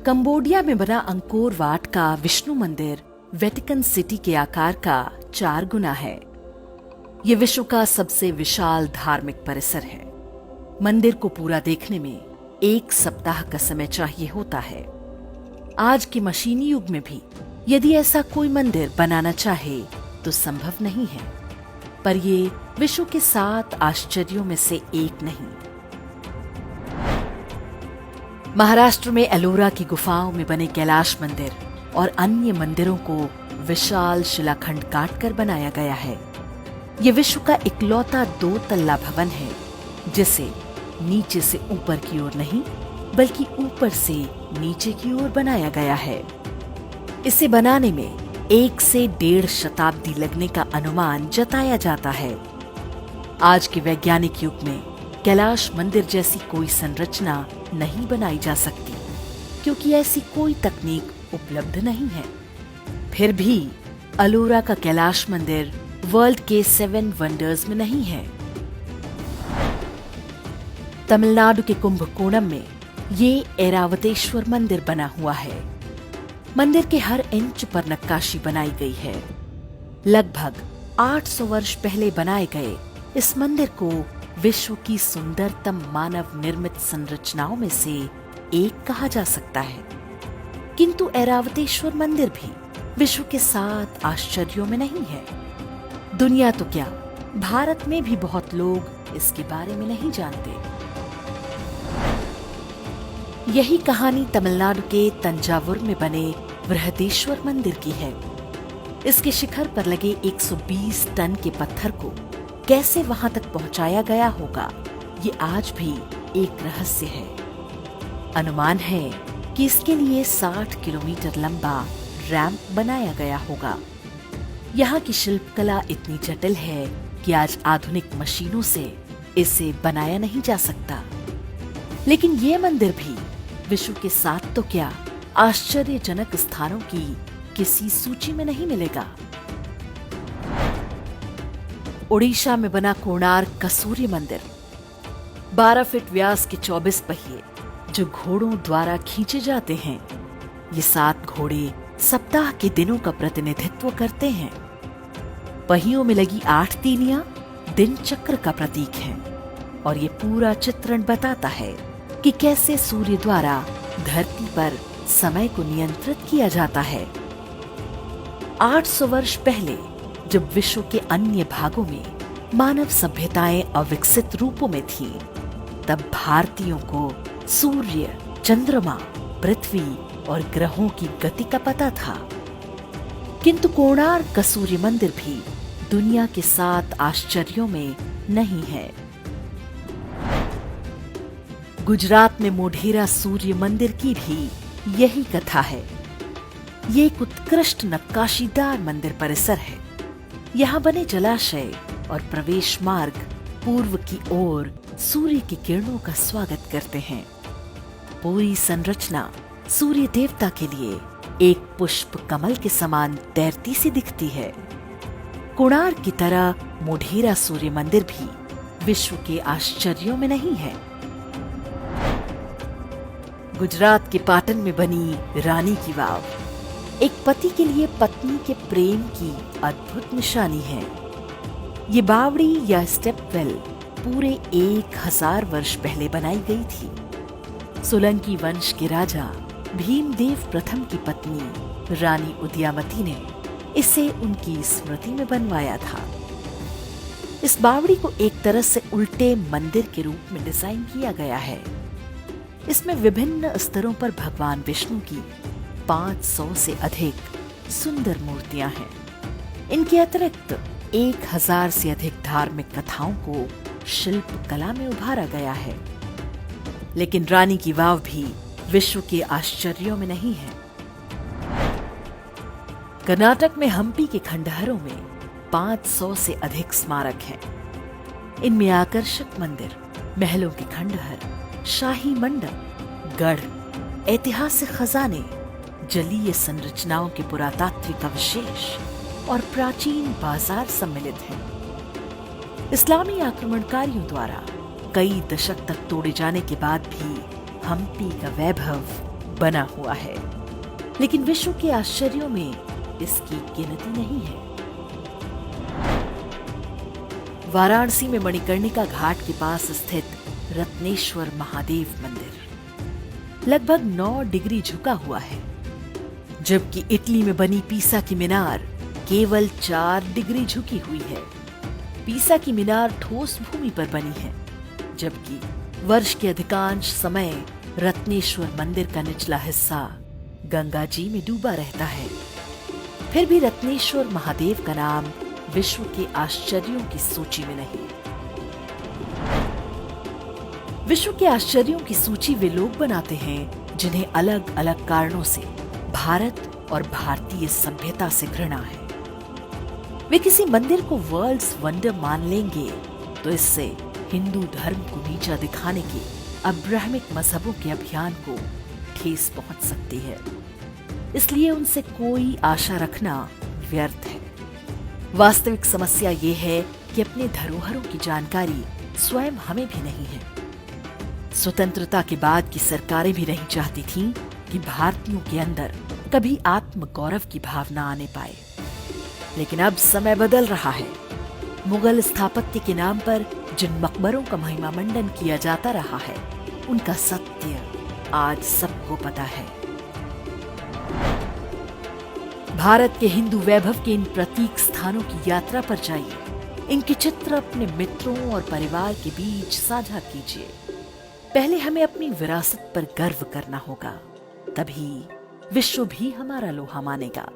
Cambodia में बना Angkor Wat का विष्णु मंदिर वेटिकन सिटी के आकार का 4 गुना है। ये विश्व का सबसे विशाल धार्मिक परिसर है। मंदिर को पूरा देखने में 1 सप्ताह का समय चाहिए होता है। आज के मशीनी युग में भी यदि ऐसा कोई मंदिर बनाना चाहे तो संभव नहीं है, पर ये विश्व के 7 आश्चर्यों में से एक नहीं। महाराष्ट्र में एलोरा की गुफाओं में बने कैलाश मंदिर और अन्य मंदिरों को विशाल शिलाखंड काटकर बनाया गया है। ये विश्व का इकलौता 2 तल्ला भवन है जिसे नीचे से ऊपर की ओर नहीं बल्कि ऊपर से नीचे की ओर बनाया गया है। इसे बनाने में 1 से 1.5 शताब्दी लगने का अनुमान जताया जाता है। आज के वैज्ञानिक युग में कैलाश मंदिर जैसी कोई संरचना नहीं बनाई जा सकती क्योंकि ऐसी कोई तकनीक उपलब्ध नहीं है। फिर भी अलोरा का कैलाश मंदिर वर्ल्ड के 7 वंडर्स में नहीं है। तमिलनाडु के कुंभकोणम में ये ऐरावतेश्वर मंदिर बना हुआ है। मंदिर के हर इंच पर नक्काशी बनाई गई है। लगभग 800 वर्ष पहले बनाए गए इस मंदिर को विश्व की सुंदरतम मानव निर्मित संरचनाओं में से एक कहा जा सकता है। किंतु ऐरावतेश्वर मंदिर भी विश्व के 7 आश्चर्यों में नहीं है। दुनिया तो क्या, भारत में भी बहुत लोग इसके बारे में नहीं जानते। यही कहानी तमिलनाडु के तंजावुर में बने बृहदेश्वर मंदिर की है। इसके शिखर पर लगे 120 टन के पत्थर को कैसे वहां तक पहुंचाया गया होगा, ये आज भी एक रहस्य है। अनुमान है कि इसके लिए 60 किलोमीटर लंबा रैंप बनाया गया होगा। यहाँ की शिल्पकला इतनी जटिल है कि आज आधुनिक मशीनों से इसे बनाया नहीं जा सकता। लेकिन ये मंदिर भी विश्व के 7 तो क्या आश्चर्यजनक स्थानों की किसी सूची में नहीं मिलेगा। ओडिशा में बना कोणार्क का सूर्य मंदिर 12 फीट व्यास के 24 पहिए जो घोड़ों द्वारा खींचे जाते हैं। ये 7 घोड़े सप्ताह के दिनों का प्रतिनिधित्व करते हैं। पहियों में लगी 8 तीलियां दिन चक्र का प्रतीक हैं और ये पूरा चित्रण बताता है कि कैसे सूर्य द्वारा धरती पर समय को नियंत्रित किया जाता है। 800 वर्ष पहले जब विश्व के अन्य भागों में मानव सभ्यताएं अविकसित रूपों में थीं, तब भारतीयों को सूर्य, चंद्रमा, पृथ्वी और ग्रहों की गति का पता था। किंतु कोणार्क का सूर्य मंदिर भी दुनिया के 7 आश्चर्यों में नहीं है। गुजरात में मोढेरा सूर्य मंदिर की भी यही कथा है। ये एक उत्कृष्ट नक्काशीदार मंदिर परिसर है। यहाँ बने जलाशय और प्रवेश मार्ग पूर्व की ओर सूर्य की किरणों का स्वागत करते हैं। पूरी संरचना सूर्य देवता के लिए एक पुष्प कमल के समान तैरती सी दिखती है। कोणार्क की तरह मोढेरा सूर्य मंदिर भी विश्व के आश्चर्यों में नहीं है। गुजरात के पाटन में बनी रानी की वाव एक पति के लिए पत्नी के प्रेम की अद्भुत निशानी है। ये बावड़ी या स्टेपवेल पूरे 1000 वर्ष पहले बनाई गई थी। सोलंकी वंश के राजा भीमदेव प्रथम की पत्नी रानी उदयामती ने इसे उनकी स्मृति में बनवाया था। इस बावड़ी को एक तरह से उल्टे मंदिर के रूप में डिजाइन किया गया है। इसमें विभिन्न स्तरों पर भगवान विष्णु की 500 से अधिक सुंदर मूर्तियां हैं। इनके अतिरिक्त 1000 से अधिक धार्मिक कथाओं को शिल्प कला में उभारा गया है। लेकिन रानी की वाव भी विश्व के आश्चर्यों में नहीं है। कर्नाटक में हम्पी के खंडहरों में 500 से अधिक स्मारक हैं। इनमें आकर्षक मंदिर, महलों के खंडहर, शाही मंडप, गढ़, ऐतिहासिक खजाने, जलीय संरचनाओं के पुरातात्विक अवशेष और प्राचीन बाजार सम्मिलित हैं। इस्लामी आक्रमणकारियों द्वारा कई दशक तक तोड़े जाने के बाद भी हम्पी का वैभव बना हुआ है, लेकिन विश्व के आश्चर्यों में इसकी गिनती नहीं है। वाराणसी में मणिकर्णिका घाट के पास स्थित रत्नेश्वर महादेव मंदिर लगभग 9 डिग्री झुका हुआ है, जबकि इटली में बनी पीसा की मीनार केवल 4 डिग्री झुकी हुई है। पीसा की मीनार ठोस भूमि पर बनी है, जबकि वर्ष के अधिकांश समय रत्नेश्वर मंदिर का निचला हिस्सा गंगा जी में डूबा रहता है। फिर भी रत्नेश्वर महादेव का नाम विश्व के आश्चर्यों की सूची में नहीं। विश्व के आश्चर्यों की सूची वे लोग बनाते हैं जिन्हें अलग अलग कारणों से भारत और भारतीय सभ्यता से घृणा है। वे किसी मंदिर को वर्ल्ड्स वंडर मान लेंगे तो इससे हिंदू धर्म को नीचा दिखाने के अब्राहमिक मजहबों के अभियान को ठेस पहुंच सकती है। इसलिए उनसे कोई आशा रखना व्यर्थ है। वास्तविक समस्या ये है कि अपने धरोहरों की जानकारी स्वयं हमें भी नहीं है। स्वतंत्रता के बाद की सरकारें भी नहीं चाहती थीं कि भारतीयों के अंदर कभी आत्म गौरव की भावना आने पाए, लेकिन अब समय बदल रहा है। मुगल स्थापत्य के नाम पर जिन मकबरों का महिमा मंडन किया जाता रहा है, उनका सत्य आज सबको पता है। भारत के हिंदू वैभव के इन प्रतीक स्थानों की यात्रा पर जाइए। इनके चित्र अपने मित्रों और परिवार के बीच साझा कीजिए। पहले हमें अपनी विरासत पर गर्व करना होगा, तभी विश्व भी हमारा लोहा मानेगा।